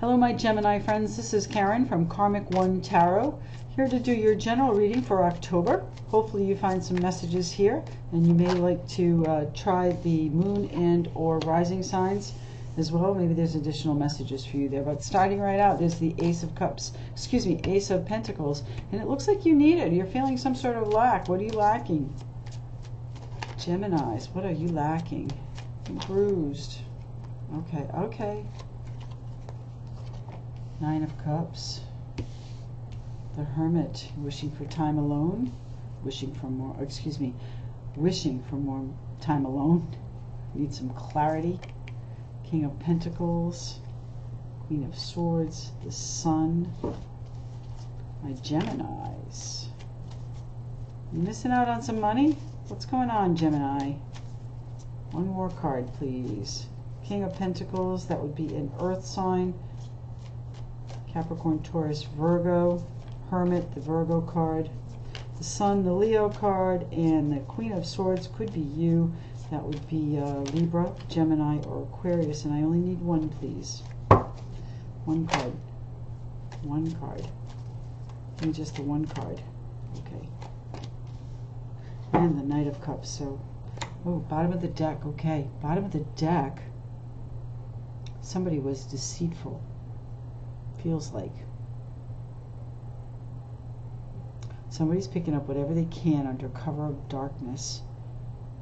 Hello my Gemini friends, this is Karen from Karmic One Tarot, here to do your general reading for October. Hopefully you find some messages here, and you may like to try the moon and or rising signs as well. Maybe there's additional messages for you there. But starting right out, there's the Ace of Cups, Ace of Pentacles, and it looks like you need it. You're feeling some sort of lack. What are you lacking? Geminis, what are you lacking? Bruised. Okay. Nine of Cups. The Hermit, wishing for time alone, wishing for more time alone. Need some clarity. King of Pentacles, Queen of Swords, the Sun. My Geminis. You missing out on some money? What's going on, Gemini? One more card, please. King of Pentacles, that would be an earth sign. Capricorn, Taurus, Virgo. Hermit, the Virgo card. The Sun, the Leo card. And the Queen of Swords could be you. That would be Libra, Gemini, or Aquarius. And I only need one, please. One card. One card. Give me just the one card. Okay. And the Knight of Cups. So, oh, bottom of the deck. Okay. Bottom of the deck. Somebody was deceitful. Feels like. Somebody's picking up whatever they can under cover of darkness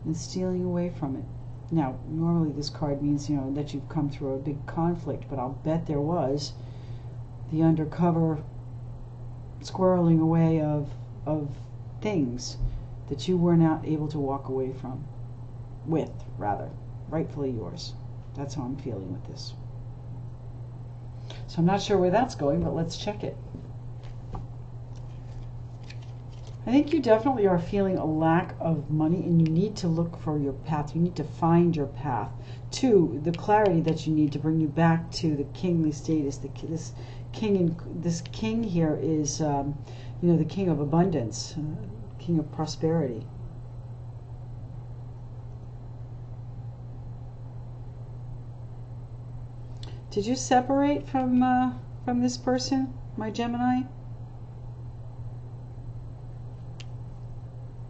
and stealing away from it. Now, normally this card means, that you've come through a big conflict, but I'll bet there was the undercover squirreling away of things that you were not able to walk away from. Rightfully yours. That's how I'm feeling with this. So I'm not sure where that's going, but let's check it. I think you definitely are feeling a lack of money, and you need to look for your path. You need to find your path to the clarity that you need to bring you back to the kingly status. This king here is, the king of abundance, king of prosperity. Did you separate from this person, my Gemini?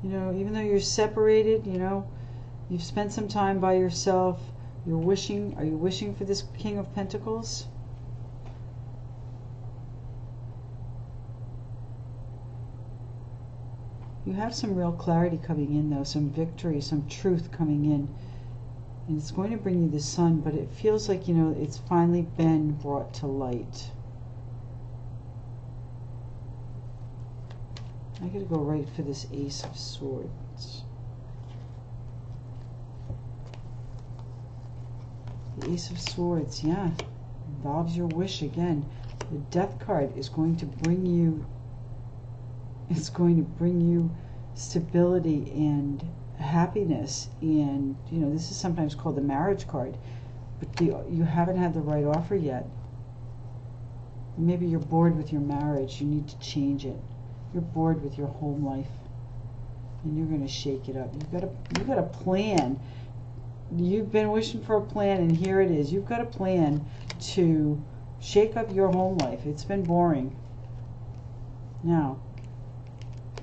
Even though you're separated, you've spent some time by yourself. Are you wishing for this King of Pentacles? You have some real clarity coming in, though, some victory, some truth coming in. And it's going to bring you the Sun, but it feels like, it's finally been brought to light. I gotta go right for this Ace of Swords. The Ace of Swords, yeah, involves your wish again. The Death card is going to bring you, stability and happiness, and this is sometimes called the Marriage card, but you haven't had the right offer yet. Maybe you're bored with your marriage. You need to change it. You're bored with your home life, and you're going to shake it up. You've got a plan. You've been wishing for a plan, and here it is. You've got a plan to shake up your home life. It's been boring. Now,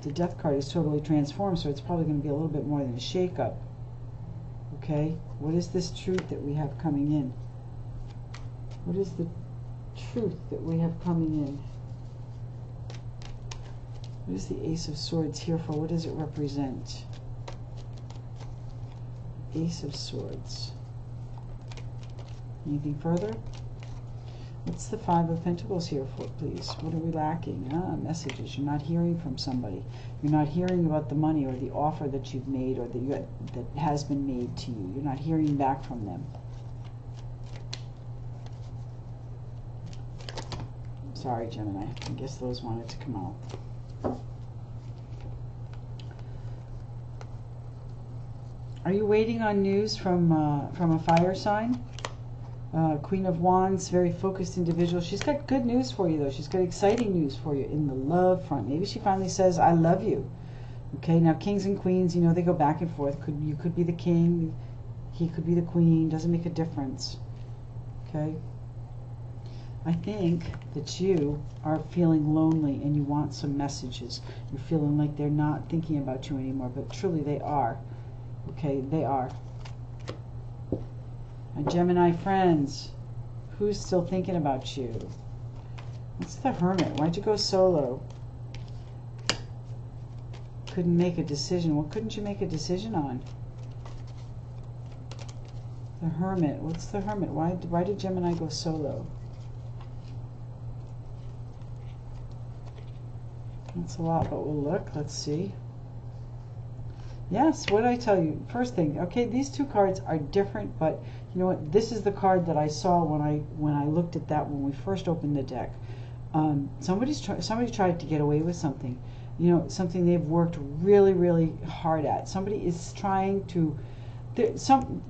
the Death card is totally transformed, so it's probably going to be a little bit more than a shake up. Okay? What is this truth that we have coming in? What is the truth that we have coming in? What is the Ace of Swords here for? What does it represent? Ace of Swords. Anything further? What's the Five of Pentacles here for, please? What are we lacking? Messages. You're not hearing from somebody. You're not hearing about the money or the offer that you've made or that has been made to you. You're not hearing back from them. Sorry, Gemini. I guess those wanted to come out. Are you waiting on news from a fire sign? Queen of Wands, very focused individual. She's got good news for you, though. She's got exciting news for you in the love front. Maybe she finally says, I love you. Okay, now kings and queens, they go back and forth. You could be the king, he could be the queen. Doesn't make a difference. Okay. I think that you are feeling lonely and you want some messages. You're feeling like they're not thinking about you anymore, but truly they are. Okay, they are. And Gemini friends, who's still thinking about you? What's the Hermit? Why'd you go solo? Couldn't make a decision. What couldn't you make a decision on? The Hermit. What's the Hermit? Why did Gemini go solo? That's a lot, but we'll look. Let's see. Yes, what did I tell you? First thing, okay, these two cards are different, but you know what? This is the card that I saw when I looked at that when we first opened the deck. Somebody tried to get away with something. You know, something they've worked really, really hard at. Somebody is trying to.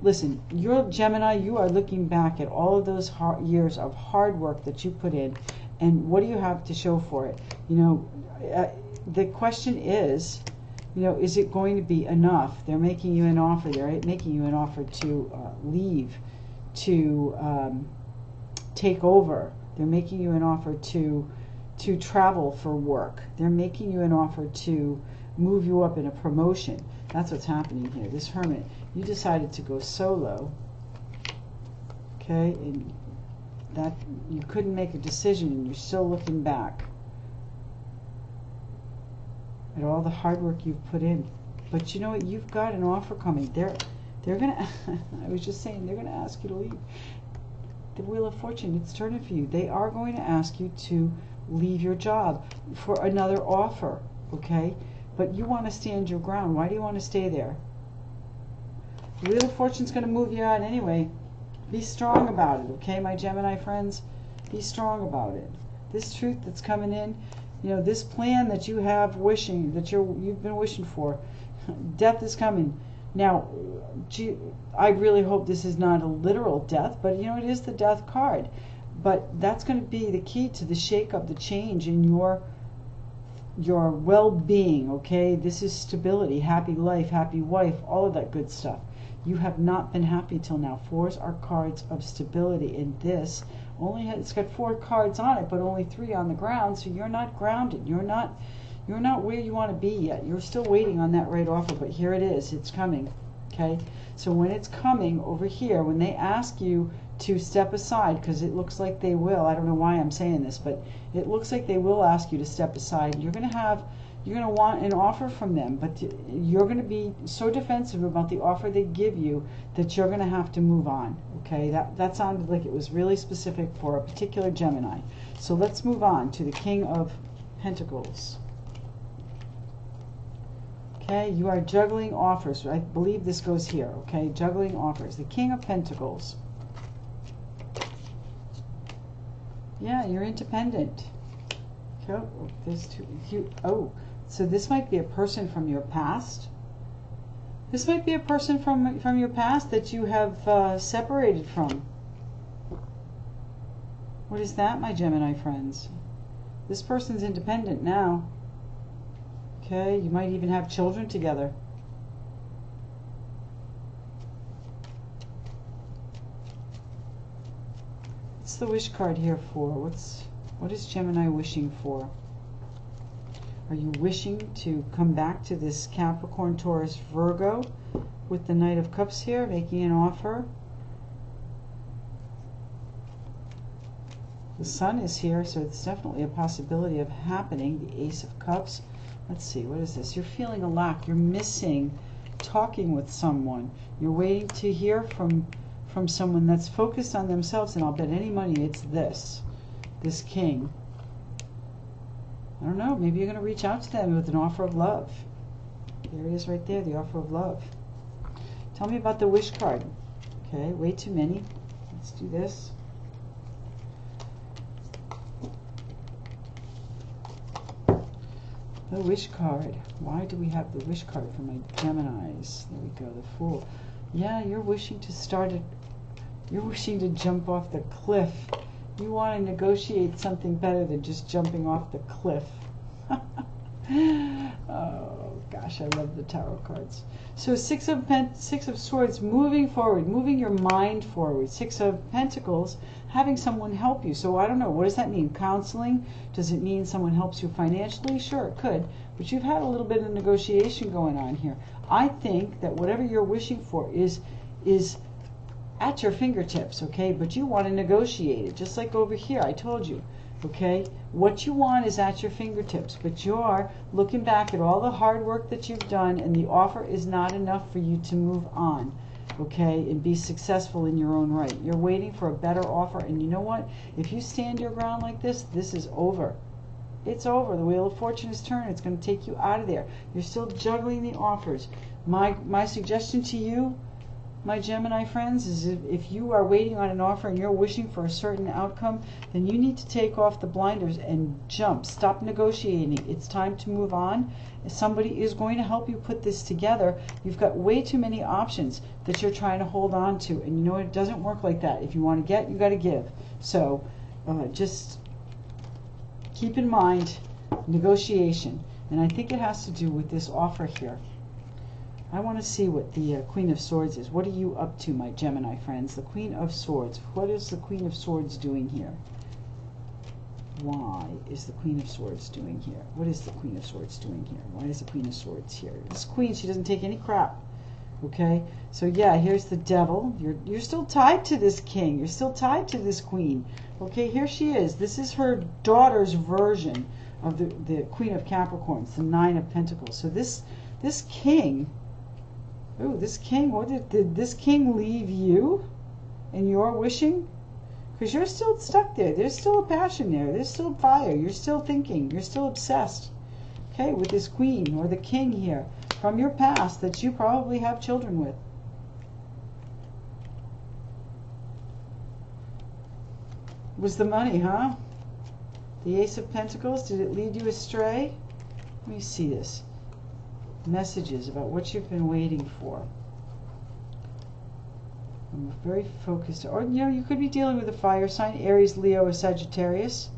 Listen, you're Gemini. You are looking back at all of those years of hard work that you put in, and what do you have to show for it? You know, the question is, you know, is it going to be enough? They're making you an offer. They're making you an offer to leave, to take over. They're making you an offer to travel for work. They're making you an offer to move you up in a promotion. That's what's happening here. This Hermit, you decided to go solo. Okay, and that you couldn't make a decision, and you're still looking back at all the hard work you've put in. But you know what? You've got an offer coming. They're gonna. I was just saying, they're gonna ask you to leave. The Wheel of Fortune, it's turning for you. They are going to ask you to leave your job for another offer, okay? But you want to stand your ground. Why do you want to stay there? The Wheel of Fortune's going to move you out anyway. Be strong about it, okay, my Gemini friends? Be strong about it. This truth that's coming in, you know, this plan that you have wishing, that you've been wishing for, death is coming. Now, I really hope this is not a literal death, but you know, it is the death card. But that's going to be the key to the shake-up, the change in your well-being, okay? This is stability, happy life, happy wife, all of that good stuff. You have not been happy till now. Fours are cards of stability, and this it's got 4 cards on it, but only 3 on the ground, so you're not grounded. You're not where you want to be yet. You're still waiting on that right offer, but here it is. It's coming, okay? So when it's coming over here, when they ask you to step aside, because it looks like they will. I don't know why I'm saying this, but it looks like they will ask you to step aside. You're going to want an offer from them, but you're going to be so defensive about the offer they give you that you're going to have to move on, okay? That sounded like it was really specific for a particular Gemini. So let's move on to the King of Pentacles. Okay, you are juggling offers. I believe this goes here, okay? Juggling offers. The King of Pentacles. Yeah, you're independent. Oh, there's two. Oh, so this might be a person from your past. This might be a person from your past that you have separated from. What is that, my Gemini friends? This person's independent now. Okay, you might even have children together. What's the wish card here for? What is Gemini wishing for? Are you wishing to come back to this Capricorn, Taurus, Virgo with the Knight of Cups here, making an offer? The Sun is here, so it's definitely a possibility of happening. The Ace of Cups. Let's see, what is this? You're feeling a lack. You're missing talking with someone. You're waiting to hear from someone that's focused on themselves, and I'll bet any money it's this King. I don't know, maybe you're going to reach out to them with an offer of love. There it is right there, the offer of love. Tell me about the wish card. Okay, way too many. Let's do this. The wish card. Why do we have the wish card for my Geminis? There we go, the Fool. Yeah, you're wishing to start it. You're wishing to jump off the cliff. You want to negotiate something better than just jumping off the cliff. Oh gosh, I love the tarot cards. So Six of Swords, moving forward, moving your mind forward. 6 of Pentacles, having someone help you. So I don't know, what does that mean? Counseling? Does it mean someone helps you financially? Sure, it could. But you've had a little bit of negotiation going on here. I think that whatever you're wishing for is at your fingertips, okay? But you want to negotiate it, just like over here, I told you, okay? What you want is at your fingertips, but you're looking back at all the hard work that you've done, and the offer is not enough for you to move on, okay, and be successful in your own right. You're waiting for a better offer, and you know what? If you stand your ground like this is over. It's over. The wheel of fortune is turning. It's going to take you out of there. You're still juggling the offers. My suggestion to you, my Gemini friends, is if you are waiting on an offer and you're wishing for a certain outcome, then you need to take off the blinders and jump. Stop negotiating. It's time to move on. Somebody is going to help you put this together. You've got way too many options that you're trying to hold on to, and you know it doesn't work like that. If you want to get, you got to give. So just keep in mind negotiation, and I think it has to do with this offer here. I want to see what the Queen of Swords is. What are you up to, my Gemini friends? The Queen of Swords. What is the Queen of Swords doing here? Why is the Queen of Swords doing here? What is the Queen of Swords doing here? Why is the Queen of Swords here? This Queen, she doesn't take any crap. Okay? So yeah, here's the Devil. You're still tied to this King. You're still tied to this Queen. Okay, here she is. This is her daughter's version of the Queen of Capricorns, the Nine of Pentacles. So this King... Oh, this King, what did this King leave you in your wishing? Because you're still stuck there. There's still a passion there. There's still fire. You're still thinking. You're still obsessed. Okay, with this Queen or the King here from your past that you probably have children with. Was the money, huh? The Ace of Pentacles, did it lead you astray? Let me see this. Messages about what you've been waiting for. I'm very focused. Or, you know, you could be dealing with a fire sign, Aries, Leo, or Sagittarius.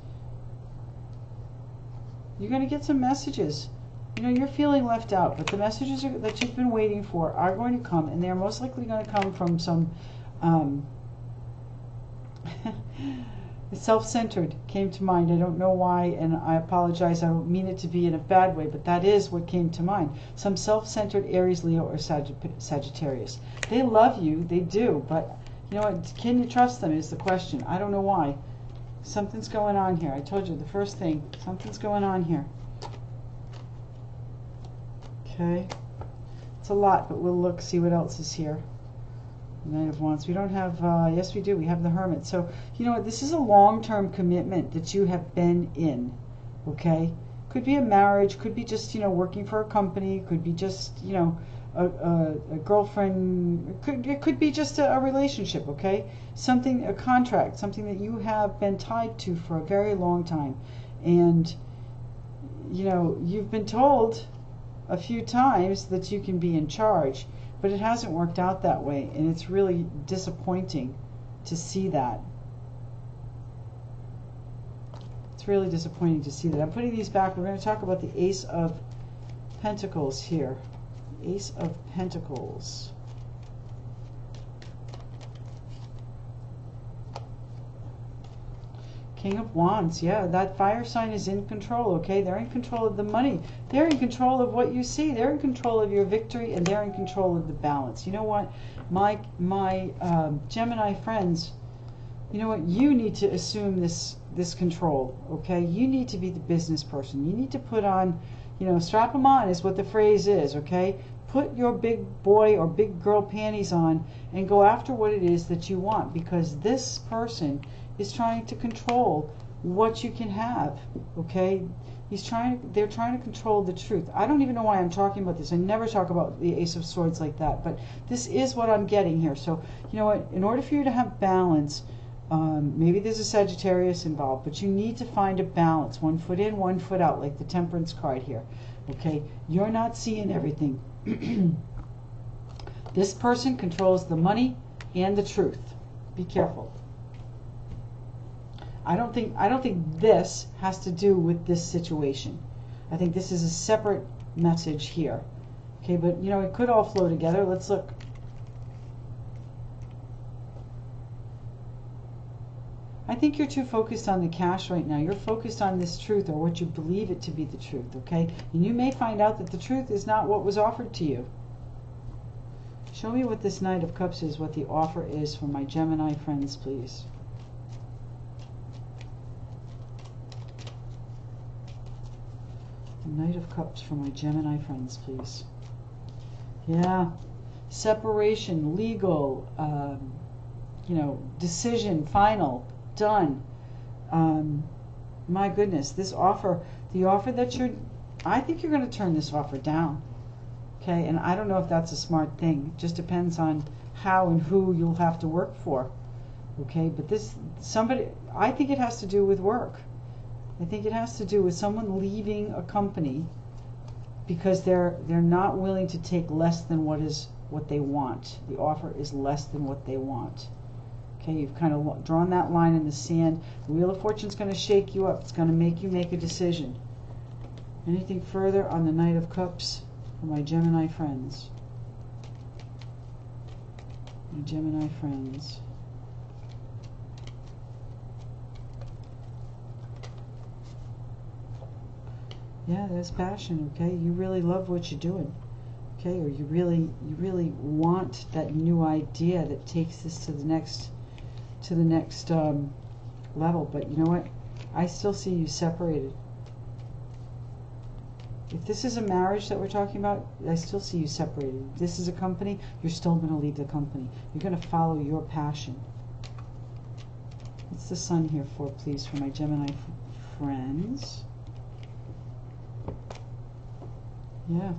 You're going to get some messages. You know, you're feeling left out, but the messages that you've been waiting for are going to come, and they're most likely going to come from some self-centered came to mind. I don't know why, and I apologize. I don't mean it to be in a bad way, but that is what came to mind. Some self-centered Aries, Leo, or Sagittarius. They love you, they do, but you know what? Can you trust them is the question. I don't know why. Something's going on here. I told you the first thing. Something's going on here. Okay. It's a lot, but we'll look, see what else is here. Knight of Wands. We don't have, yes we do, we have the Hermit. So, you know what, this is a long-term commitment that you have been in, okay? Could be a marriage, could be just, you know, working for a company, could be just, you know, a girlfriend, it could be just a relationship, okay? Something, a contract, something that you have been tied to for a very long time. And, you know, you've been told a few times that you can be in charge, but it hasn't worked out that way, and it's really disappointing to see that. It's really disappointing to see that. I'm putting these back. We're going to talk about the Ace of Pentacles here. Ace of Pentacles. King of Wands, yeah, that fire sign is in control, okay? They're in control of the money. They're in control of what you see. They're in control of your victory, and they're in control of the balance. You know what? My Gemini friends, you know what? You need to assume this control, okay? You need to be the business person. You need to put on, you know, strap them on is what the phrase is, okay? Put your big boy or big girl panties on and go after what it is that you want, because this person is trying to control what you can have, okay? They're trying to control the truth. I don't even know why I'm talking about this. I never talk about the Ace of Swords like that, but this is what I'm getting here. So, you know what? In order for you to have balance, maybe there's a Sagittarius involved, but you need to find a balance. 1 foot in, 1 foot out, like the Temperance card here, okay? You're not seeing everything. This person controls the money and the truth. Be careful. I don't think this has to do with this situation. I think this is a separate message here. Okay, but you know, it could all flow together. Let's look. think you're too focused on the cash right now. You're focused on this truth, or what you believe it to be the truth, okay? And you may find out that the truth is not what was offered to you. Show me what this Knight of Cups is, what the offer is for my Gemini friends, please. The Knight of Cups for my Gemini friends, please. Yeah. Separation, legal, you know, decision, final, done. My goodness, this offer, the offer that I think you're going to turn this offer down. Okay, and I don't know if that's a smart thing. It just depends on how and who you'll have to work for. Okay, but I think it has to do with work. I think it has to do with someone leaving a company because they're not willing to take less than what they want. The offer is less than what they want. Okay, you've kind of drawn that line in the sand. The Wheel of Fortune's going to shake you up. It's going to make you make a decision. Anything further on the Knight of Cups for my Gemini friends? My Gemini friends. Yeah, there's passion, okay? You really love what you're doing. Okay, or you really want that new idea that takes this to the next level. But you know what? I still see you separated. If this is a marriage that we're talking about, I still see you separated. If this is a company, you're still going to leave the company. You're going to follow your passion. What's the Sun here for, please, for my Gemini friends? Yeah.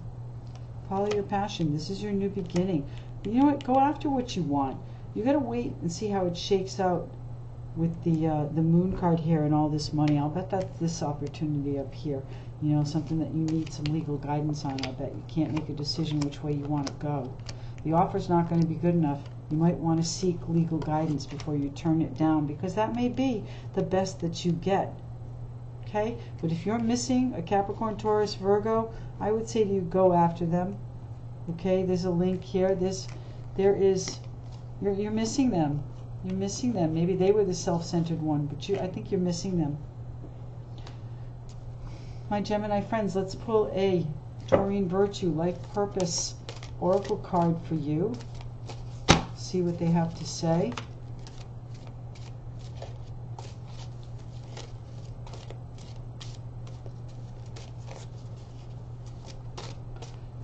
Follow your passion. This is your new beginning. You know what? Go after what you want. You got to wait and see how it shakes out with the Moon card here and all this money. I'll bet that's this opportunity up here. You know, something that you need some legal guidance on. I bet you can't make a decision which way you want to go. The offer's not going to be good enough. You might want to seek legal guidance before you turn it down, because that may be the best that you get. Okay? But if you're missing a Capricorn, Taurus, Virgo, I would say to you, go after them. Okay? There's a link here. You're missing them. You're missing them. Maybe they were the self-centered one, but I think you're missing them. My Gemini friends, let's pull a Doreen Virtue Life Purpose Oracle card for you. See what they have to say.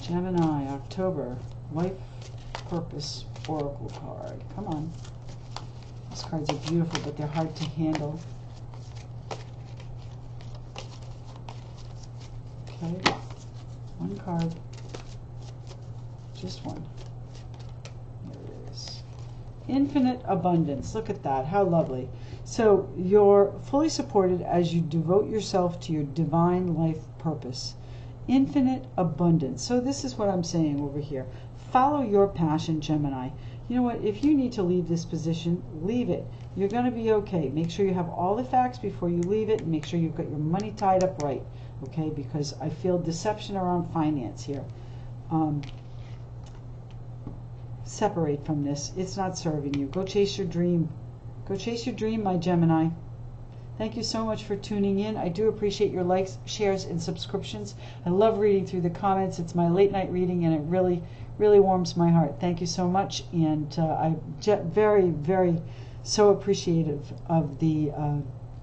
Gemini October Life Purpose Oracle card. Come on. These cards are beautiful, but they're hard to handle. Okay, one card, just one. There it is. Infinite abundance. Look at that. How lovely. So you're fully supported as you devote yourself to your divine life purpose. Infinite abundance. So this is what I'm saying over here. Follow your passion, Gemini. You know what? If you need to leave this position, leave it. You're going to be okay. Make sure you have all the facts before you leave it, and make sure you've got your money tied up right. Okay, because I feel deception around finance here. Separate from this. It's not serving you. Go chase your dream. Go chase your dream, my Gemini. Thank you so much for tuning in. I do appreciate your likes, shares, and subscriptions. I love reading through the comments. It's my late night reading, and it really, really warms my heart. Thank you so much, and I'm very, very so appreciative of the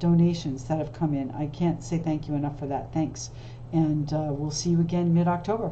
donations that have come in. I can't say thank you enough for that. Thanks. And we'll see you again mid-October.